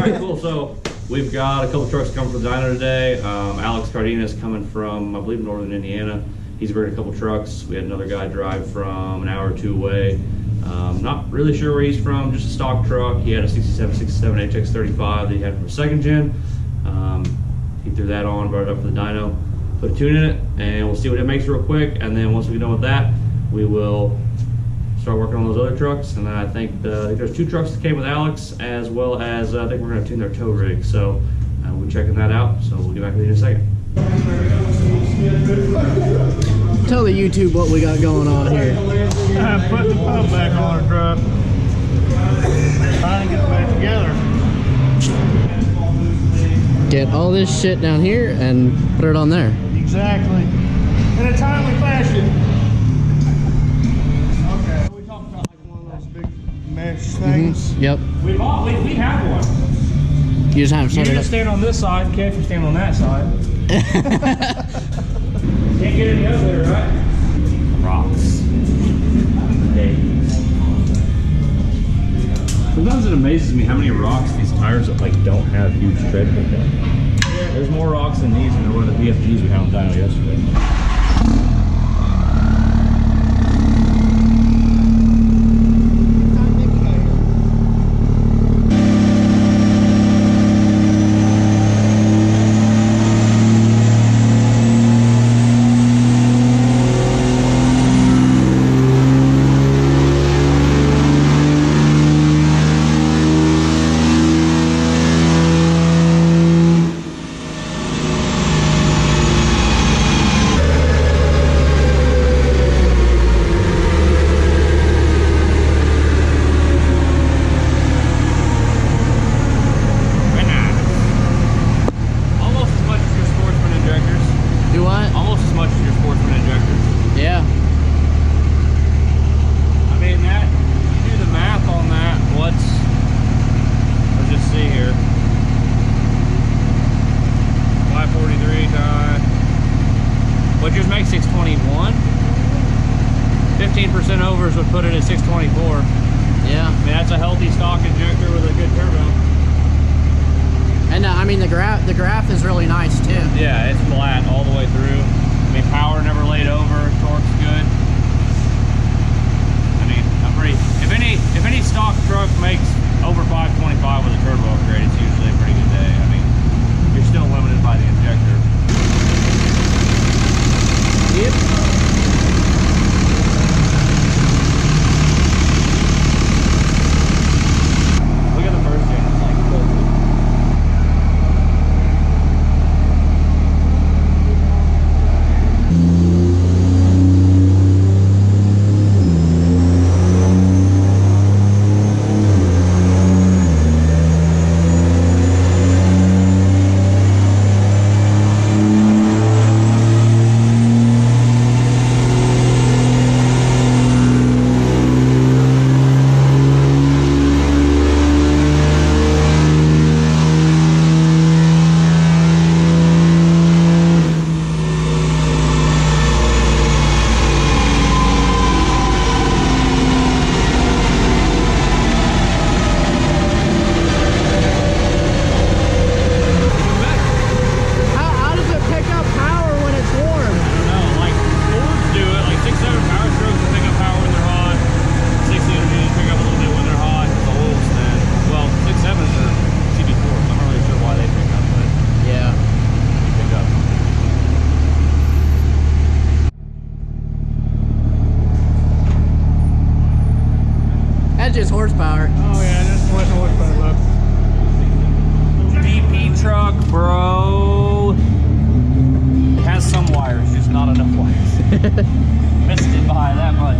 right, cool. So we've got a couple trucks coming from Dyno today. Alex Cardenas coming from, I believe, northern Indiana. He's bringing a couple trucks. We had another guy drive from an hour or two away. Not really sure where he's from, just a stock truck. He had a 67 HX35 that he had from a second gen. He threw that on, brought it up for the dyno, put a tune in it, and we'll see what it makes real quick. And then once we get done with that, we will start working on those other trucks. And then I think there's 2 trucks that came with Alex, as well as I think we're going to tune their tow rig. So we'll be checking that out. So we'll get back with you in a second. Tell the YouTube what we got going on here. Put the pump back on our truck. Trying to get it back together. Get all this shit down here and put it on there. Exactly. In a timely fashion. Okay. We talked about like one of those big mesh things. Yep. We have one. You just haven't set it up. Stand on this side, Kev, you stand on that side. Can't get any other, right? Rocks. Sometimes it amazes me how many rocks these tires that like don't have huge tread pickup. There's more rocks in these than there were the BFGs we had on dyno yesterday. Would just make 621. 15% overs would put it at 624. Yeah. I mean, that's a healthy stock injector with a good turbo. And I mean, the graph is really nice too. Yeah, it's flat all the way through. I mean, power never laid over, torque's good. I mean, if any stock truck makes over 525 with a turbo upgrade, it's usually a pretty good day. I mean, you're still limited by the injector. Yep. Look at the first gen, it's like perfect. Just horsepower. Oh yeah, that's what the horsepower left. DP truck, bro. It has some wires, just not enough wires. Missed it by that much.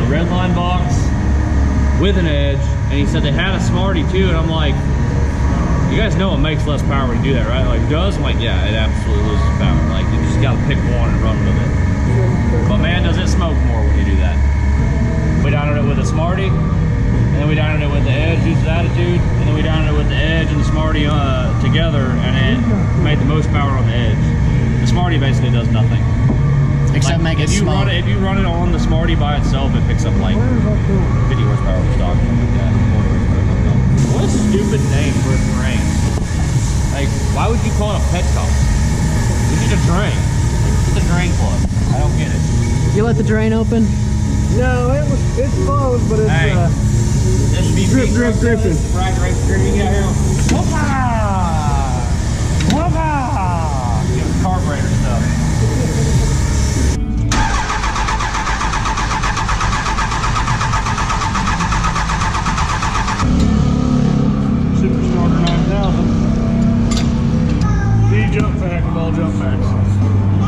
red line box with an edge, and he said they had a Smarty too, and I'm like, you guys know it makes less power when you do that, right? Like, it does? I'm like, yeah, it absolutely loses power. Like, you just gotta pick one and run with it. But man, does it smoke more when you do that. We dynoed it with a Smarty, and then we dynoed it with the edge, used attitude, and then we dynoed it with the edge and the Smarty together, and it made the most power on the edge. The Smarty basically does nothing. Except like, make it if you smoke. if you run it on the Smarty by itself, it picks up like 50 horsepower of stock, something like that. 40 horsepower, something like that. What a stupid name for a drain. Like, why would you call it a petcock? It's just a drain. It's a drain plug. I don't get it. You let the drain open? No, it's closed, but it's Hey, this dripping. Right, screaming out here. Whoopah! Whoopah! You know, carburetor stuff. Superstarter 9000. The jump pack of all jump packs.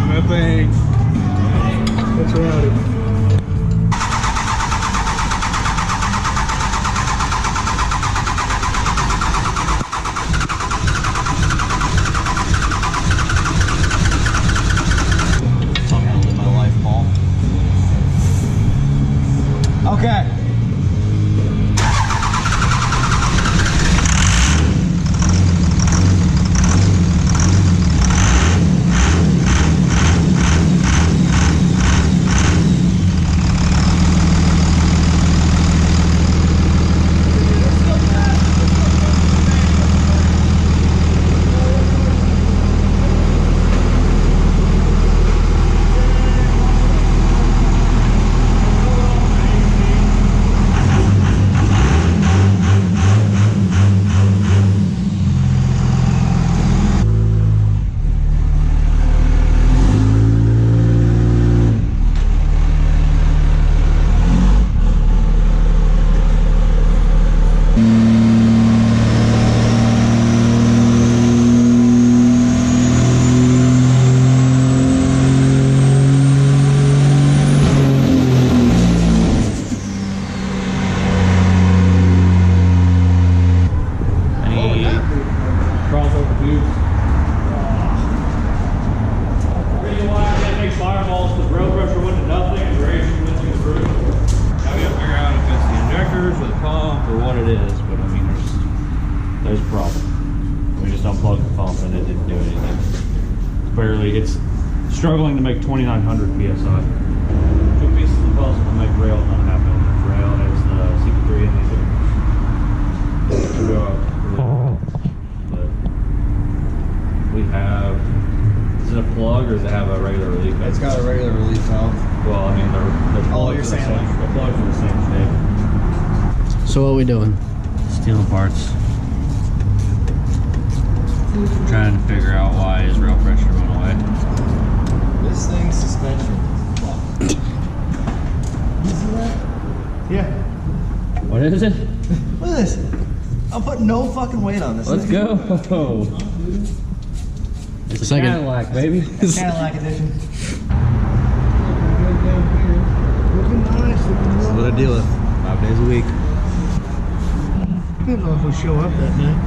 That thing. That's rowdy. Tell me how to live my life, Paul. Okay. Crossover tubes. Reason why I can't make fireballs, the rail pressure went to nothing and duration went to the roof. Now we gotta figure out if it's the injectors or the pump or what it is, but I mean, there's a problem. We just unplugged the pump and it didn't do anything. It's struggling to make 2,900 PSI. Two pieces of the puzzle to make rail not happen on this rail. It's the CP3 and these are. We have, is it a plug or does it have a regular relief? It's got a regular relief valve. Well, I mean, they're Oh, you're saying like the plugs are the same shape. So what are we doing? Stealing parts. Trying to figure out why his rail pressure went away. This thing's suspension. You see that? Yeah. What is it? Look at this. I'm putting no fucking weight on this. Let's go. It's a Second. Cadillac, baby. Cadillac edition. Looking nice. This is what I deal with 5 days a week. Didn't know if we'll show up that night.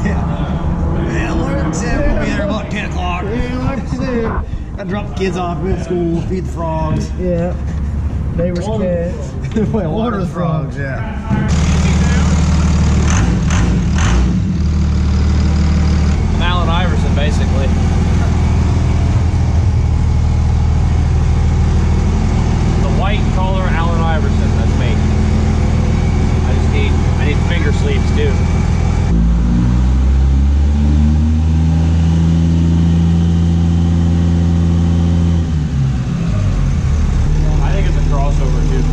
Yeah, Lord said we'll be there about 10 o'clock. Yeah, like I said. I drop the kids off at school, feed the frogs. Yeah. Neighbor's cats. Well, water the frogs, yeah. I'm Allen Iverson, basically. The white collar Allen Iverson, that's me. I need finger sleeves too. I think it's a crossover too.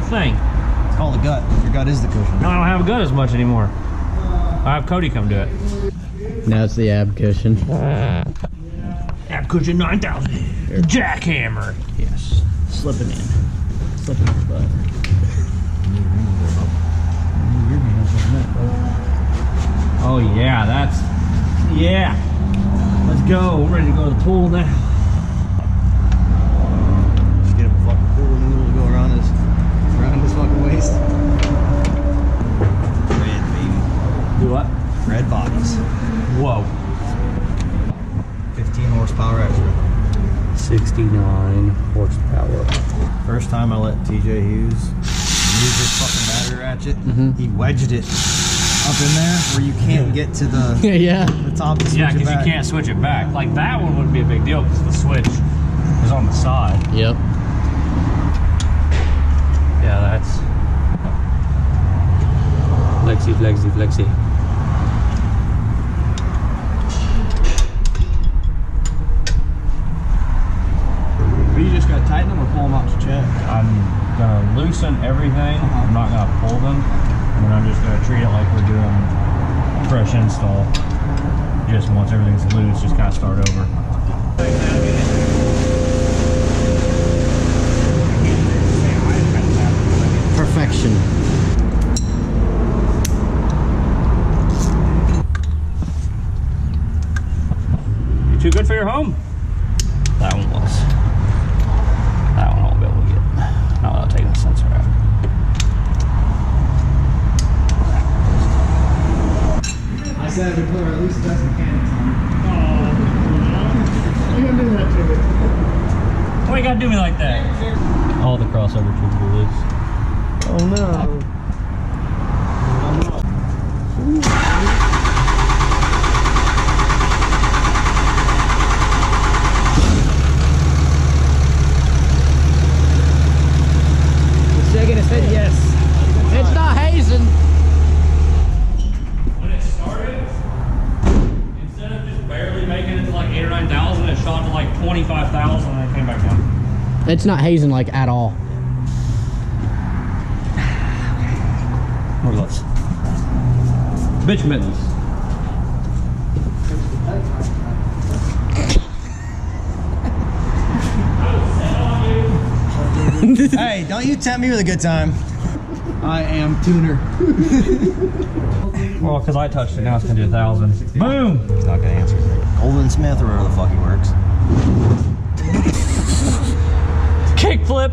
thing. It's called a gut. Your gut is the cushion. No, I don't have a gut as much anymore. I have Cody come do it. Now it's the ab cushion. Ab cushion 9000. Jackhammer. Yes. Slipping in. Slipping in the butt. Oh yeah, that's, yeah. Let's go. We're ready to go to the pool now. Just get him a fucking pool noodle to go around his fucking waist. Red, baby. Do what? Red bodies. Whoa. 15 horsepower extra. 69 horsepower. First time I let TJ Hughes use his fucking battery ratchet, he wedged it up in there where you can't get to the, Yeah. the top to switch Yeah, it because you back. can't switch it back. Like that one wouldn't be a big deal because the switch is on the side. Yep. Yeah, that's flexy, flexy, flexy. But you just gotta tighten them or pull them out to check. I'm gonna loosen everything. I'm not gonna pull them, and then I'm just gonna treat it like we're doing fresh install. Just once everything's loose, just kind of start over. Perfection. You too good for your home? That one was. That one I won't be able to get. Not without taking the sensor out. I said we put our at least best mechanics on. You gonna do that to me? Why you gotta do me like that? All the crossover tubes are loose. Oh no. Shaking his head, yes. It's not hazing. When it started, instead of just barely making it to like 8,000 or 9,000, it shot to like 25,000 and it came back down. It's not hazing like at all. More gloves. Bitch mittens. Hey, don't you tempt me with a good time. I am tuner. Well, because I touched it, now it's gonna do 1,000. Boom! He's not gonna answer. Golden Smith or whatever the fuck he works. Kickflip!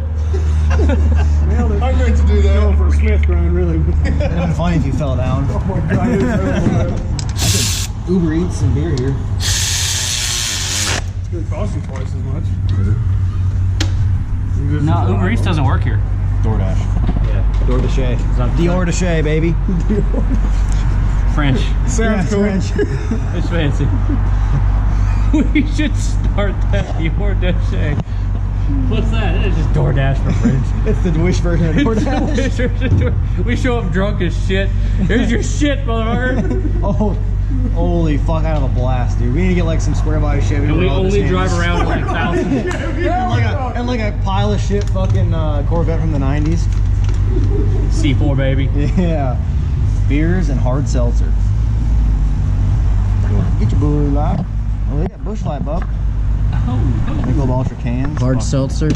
I meant to do that. No, for Smith grind, really. It'd have been funny if you fell down. Oh my god, it's terrible. I could Uber Eats some beer here. It's gonna cost you twice as much. No, Uber Eats doesn't work here. DoorDash. Yeah. DoorDash. Dior-Dash, baby. French. Sounds cool. French. It's fancy. We should start that DoorDash. What's that? It's just DoorDash for French. It's the Wish version of DoorDash. We show up drunk as shit. Here's your shit, motherfucker. Oh, holy fuck, I have a blast, dude. We need to get like some square body Chevy. And we where all this only drive hands- around like 1,000. and like a pile of shit fucking Corvette from the 90s. C4, baby. Yeah. Beers and hard seltzer. Get your bush light. Oh, they got bush light, bub. Michelob Ultra cans. Hard seltzer.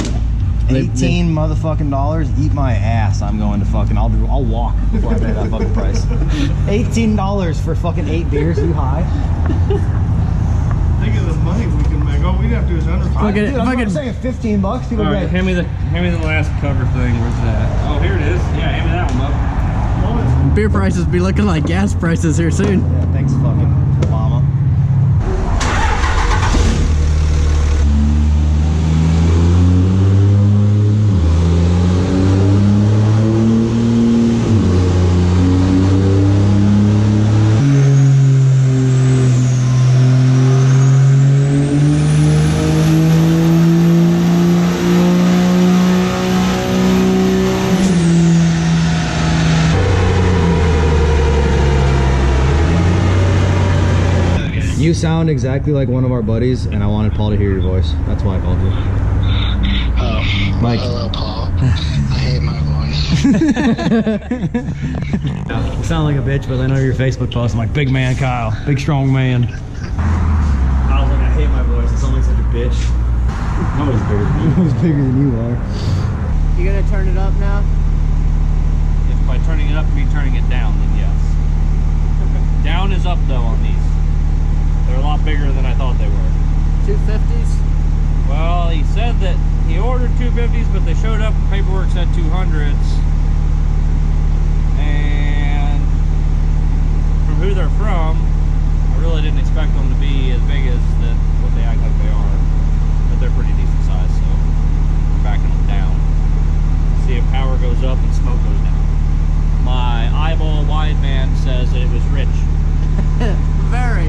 18 motherfucking dollars. Eat my ass. I'm going to fucking. I'll walk before I pay that fucking price. $18 for fucking 8 beers. You high? Think of the money we can make. All we'd have to do is under. Dude, I'm saying $15. People All right, get. hand me the last cover thing. Where's that? Oh, here it is. Yeah, hand me that one, bub. Beer prices be looking like gas prices here soon. Yeah, thanks, fucking llama. You sound exactly like one of our buddies, and I wanted Paul to hear your voice. That's why I called you. Oh, Mike. hello, Paul. I hate my voice. You sound like a bitch, but I know your Facebook post. I'm like, big man Kyle, big strong man. I was like, I hate my voice. I sound like such a bitch. Nobody's bigger than you. Nobody's bigger than you are. You gonna turn it up now? If by turning it up you mean turning it down, then yes. Down is up though on these. They're a lot bigger than I thought they were. 250s? Well, he said that he ordered 250s, but they showed up, paperwork said 200s. And from who they're from, I really didn't expect them to be as big as what they act like they are. But they're pretty decent size, so we're backing them down. See if power goes up and smoke goes down. My eyeball wide man says that it was rich. Very.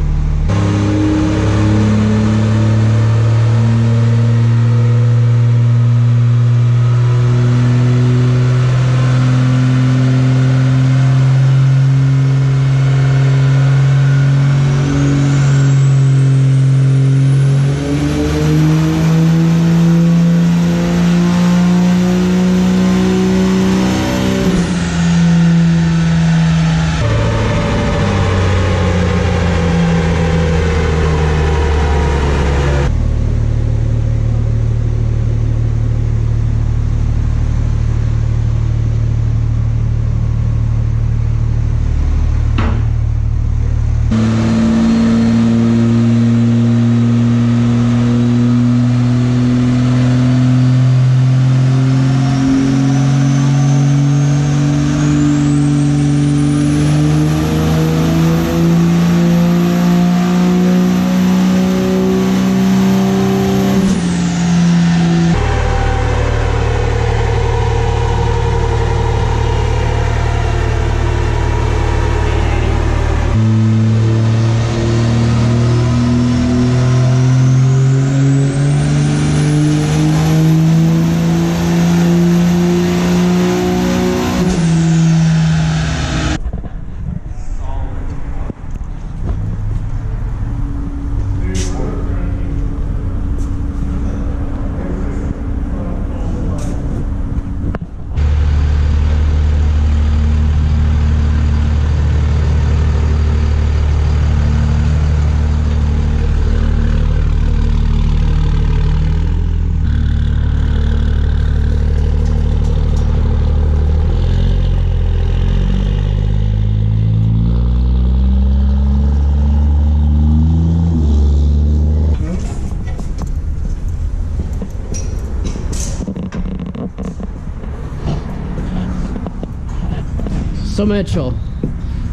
So Mitchell,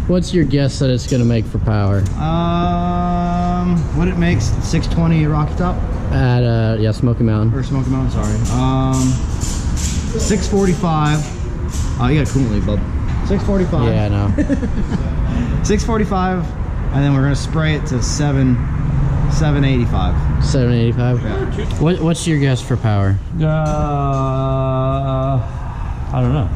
what's your guess that it's gonna make for power? What it makes 620 at Rocky Top At yeah, Smoky Mountain. or Smoky Mountain? Sorry. 645. Oh, you got a coolant leak, bub. 645. Yeah, I know. 645, and then we're gonna spray it to 785. 785. Yeah. What's your guess for power? I don't know.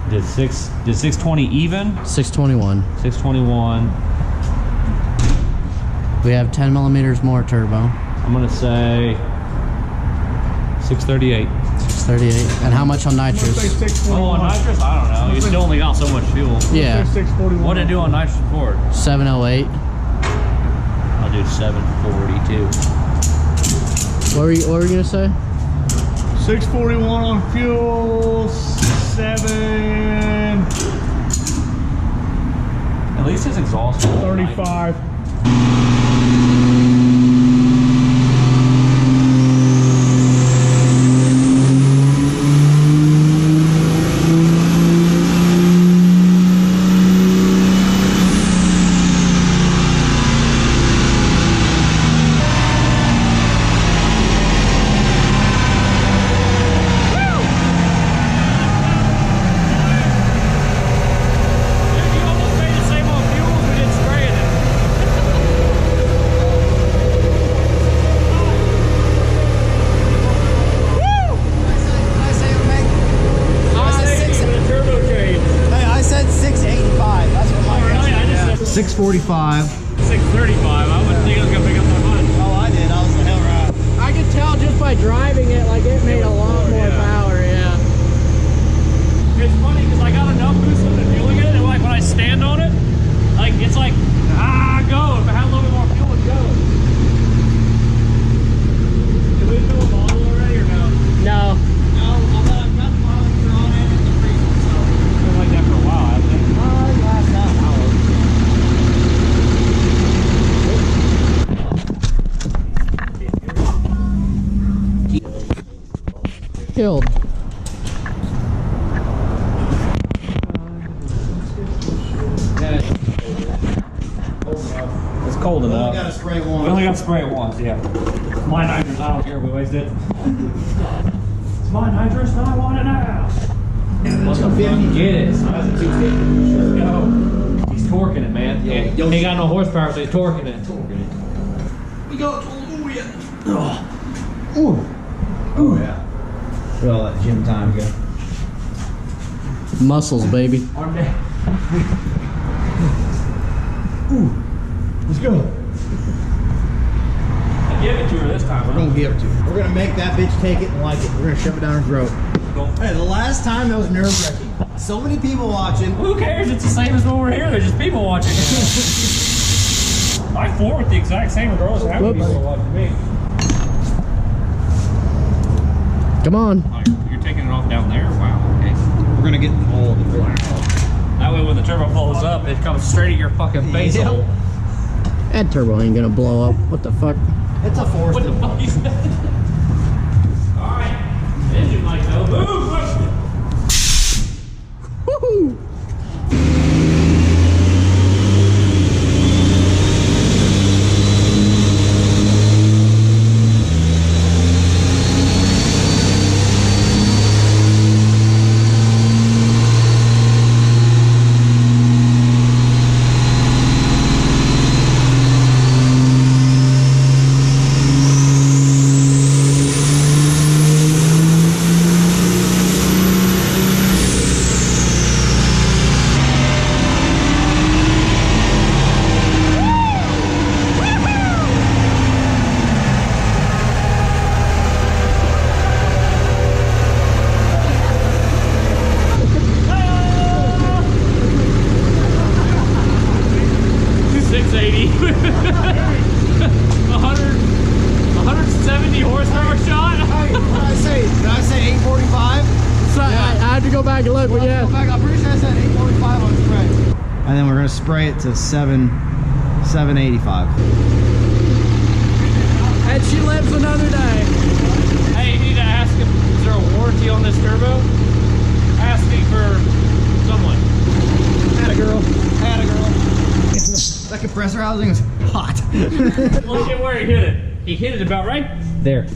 Did 620 even? 621. 621. We have 10 millimeters more turbo. I'm gonna say 638. 638. And how much on nitrous? Oh, on nitrous? I don't know. You still only got so much fuel. Yeah. 641. What did it do on nitrous before? 708. I'll do 742. What were you gonna say? 641 on fuel. 735. At least his exhaust. I said 685. That's what my guess is. 645. 635. I wouldn't think it was gonna pick up that much. Oh, I did. I was the hell right. I could tell just by driving it, like it made a lot more power, yeah. it's funny because I got enough boost in the fueling in it, and like when I stand on it, like it's like go. If I had a little bit more fuel, it'd go. Did we fill a bottle already or no? No. No, I've got the bottle on it in the freezer, so. It's been like that for a while, hasn't it? Last half hour. Killed. It's cold We enough. only gotta spray We one. only got to spray it once, yeah. It's my nitrous, I don't care if we waste it. It's my nitrous, and I want it now. Let's go fucking get it. So that's a 250. Let's go. He's torquing it, man. Yeah. He ain't got no horsepower, so he's torquing it. We got Oh yeah. Where all that gym time go? Muscles, baby. Arm down. Let's go. I give it to her this time, We're huh? gonna give it to her. We're gonna make that bitch take it and like it. We're gonna shove it down her throat. Hey, the last time that was nerve-wracking. So many people watching. Who cares? It's the same as when we're here. There's just people watching. I flew with the exact same regardless of how many people are watching me. Come on. Oh, you're taking it off down there? Wow, okay. We're gonna get all of it. That way when the turbo blows up, it comes straight at your fucking face Yeah. hole. That turbo ain't gonna blow up. What the fuck? It's a force. What the fuck is that? Alright. Engine light though. Move! Woohoo! back and look, but yeah. I'm pretty sure I said 845 on spray. And then we're gonna spray it to 785. And she lives another day. Hey, you need to ask him, is there a warranty on this turbo? Asking for someone. Atta girl. Atta girl. That compressor housing is hot. Look at where he hit it. He hit it about right there.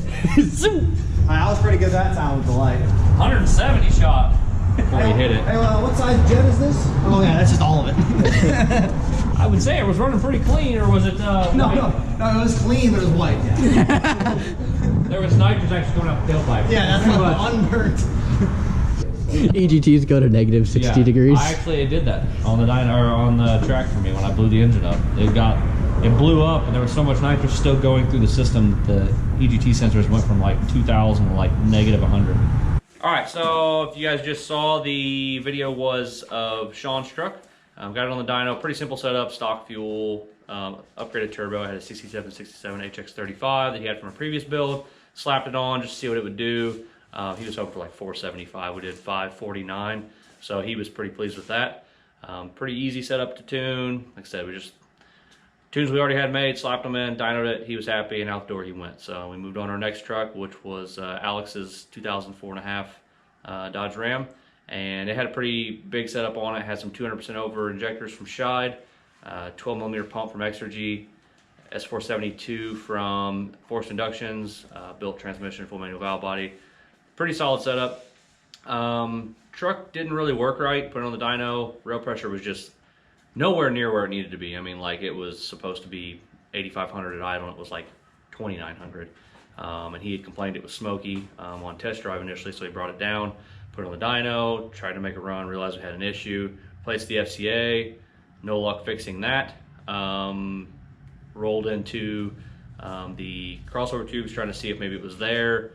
I was pretty good that time with the light. 170 shot before he hit it. Hey, what size jet is this? Oh yeah, that's just all of it. I would say it was running pretty clean, or was it No, it was clean, but it was white. Yeah, there was nitrous actually going out the tailpipe. yeah, that's not unburnt. EGTs go to negative 60 degrees. I actually did that on the Dyno, or on the track for me when I blew the engine up. It blew up, and there was so much nitrous still going through the system. The EGT sensors went from like 2,000 to like negative 100. All right, so if you guys just saw, the video was of Sean's truck. Got it on the dyno, pretty simple setup, stock fuel, upgraded turbo. I had a 6767 HX35 that he had from a previous build. Slapped it on just to see what it would do. He was hoping for like 475. We did 549, so he was pretty pleased with that. Pretty easy setup to tune. Like I said, we just tunes we already had made, slapped them in, dynoed it. He was happy, and out the door he went. So we moved on to our next truck, which was Alex's 2004.5 Dodge Ram, and it had a pretty big setup on it. Had some 200% over injectors from Scheid, 12mm pump from Exergy, S472 from Forced Inductions, built transmission, full manual valve body. Pretty solid setup. Truck didn't really work right. Put it on the dyno. Rail pressure was just nowhere near where it needed to be. I mean, like, it was supposed to be 8,500 at idle, and it was like 2,900. And he had complained it was smoky on test drive initially, so he brought it down, put it on the dyno, tried to make a run, realized we had an issue, placed the FCA, no luck fixing that. Rolled into the crossover tubes, trying to see if maybe it was there.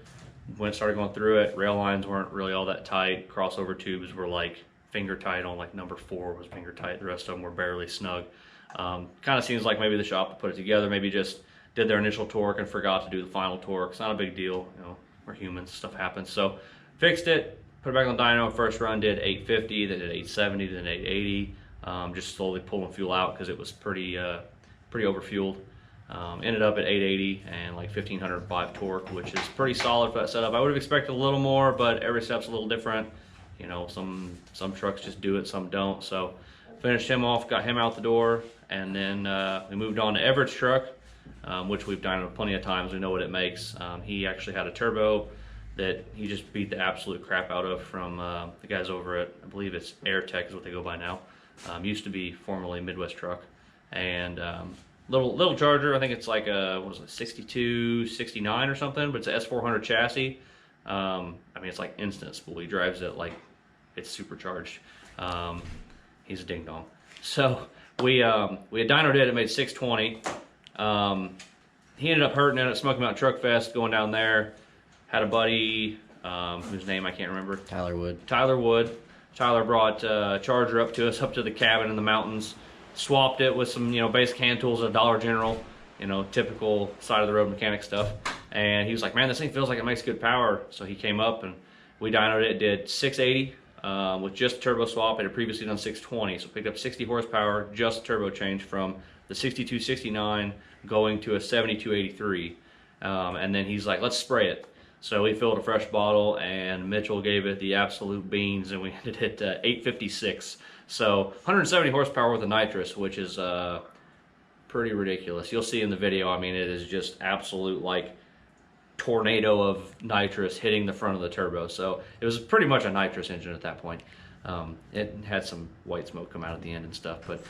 when it started going through it, rail lines weren't really all that tight. Crossover tubes were like finger tight on like number 4 was finger tight. The rest of them were barely snug. Kind of seems like maybe the shop put it together, maybe just did their initial torque and forgot to do the final torque. It's not a big deal, you know, we're humans, stuff happens. So fixed it, put it back on dyno. First run did 850, then did 870, then 880. Just slowly pulling fuel out because it was pretty overfueled. Ended up at 880 and like 1505 torque, which is pretty solid for that setup. I would have expected a little more, but every step's a little different. You know, some trucks just do it, some don't. So finished him off, got him out the door, and then we moved on to Everett's truck, which we've dynoed plenty of times. We know what it makes. He actually had a turbo that he just beat the absolute crap out of from the guys over at, I believe it's AirTech is what they go by now. Used to be formerly Midwest Truck. And little Charger, I think it's like a, what is it, 62, 69 or something, but it's an S400 chassis. I mean, it's like instant spool. He drives it like it's supercharged. He's a ding dong. So we had dynoed it made 620. He ended up hurting it at Smoky Mountain Truck Fest, going down there. Had a buddy, whose name I can't remember. Tyler Wood. Tyler brought Charger up to us, up to the cabin in the mountains. Swapped it with some, you know, basic hand tools at Dollar General, you know, typical side of the road mechanic stuff. And he was like, man, this thing feels like it makes good power. So he came up and we dynoed it. It did 680 with just turbo swap. It had previously done 620. So picked up 60 horsepower, just turbo change from the 6269 going to a 7283. And then he's like, let's spray it. So we filled a fresh bottle and Mitchell gave it the absolute beans and we ended it at 856. So 170 horsepower with a nitrous, which is pretty ridiculous. You'll see in the video, I mean, it is just absolute like tornado of nitrous hitting the front of the turbo. So it was pretty much a nitrous engine at that point. It had some white smoke come out at the end and stuff, but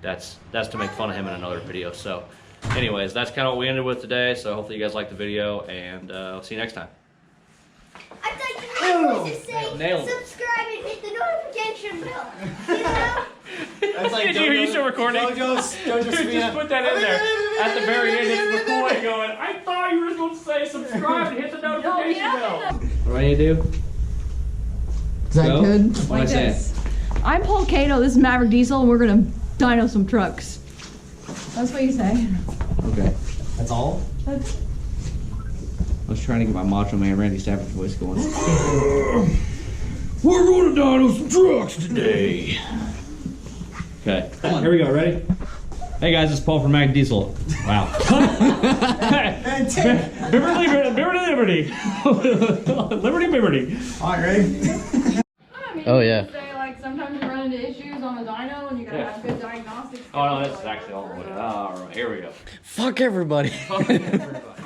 that's to make fun of him in another video. So anyways, that's kind of what we ended with today. So hopefully you guys liked the video, and I'll see you next time. I thought you were supposed to say Nailed it. subscribe and hit the notification bell. You know? That's like You still recording? JoJo's Just put that in there. At the very end, it's McCoy going, I thought you were supposed to say subscribe and hit the notification bell. What do you do? Is that Go. good? What Like I say? this. I'm Paul Cato, this is Maverick Diesel, and we're gonna dyno some trucks. That's what you say. Okay. That's all? That's I was trying to get my Macho Man Randy Savage voice going. We're going to dyno some trucks today. Okay, here we go. Ready? Hey guys, it's Paul from Mag Diesel. Wow. Liberty. Liberty. All right, ready? Oh, yeah. Say, like, sometimes you run into issues on the dyno and you gotta have good diagnostics. Oh no, this is actually all the way. All right, here we go. Fuck everybody. Fuck everybody.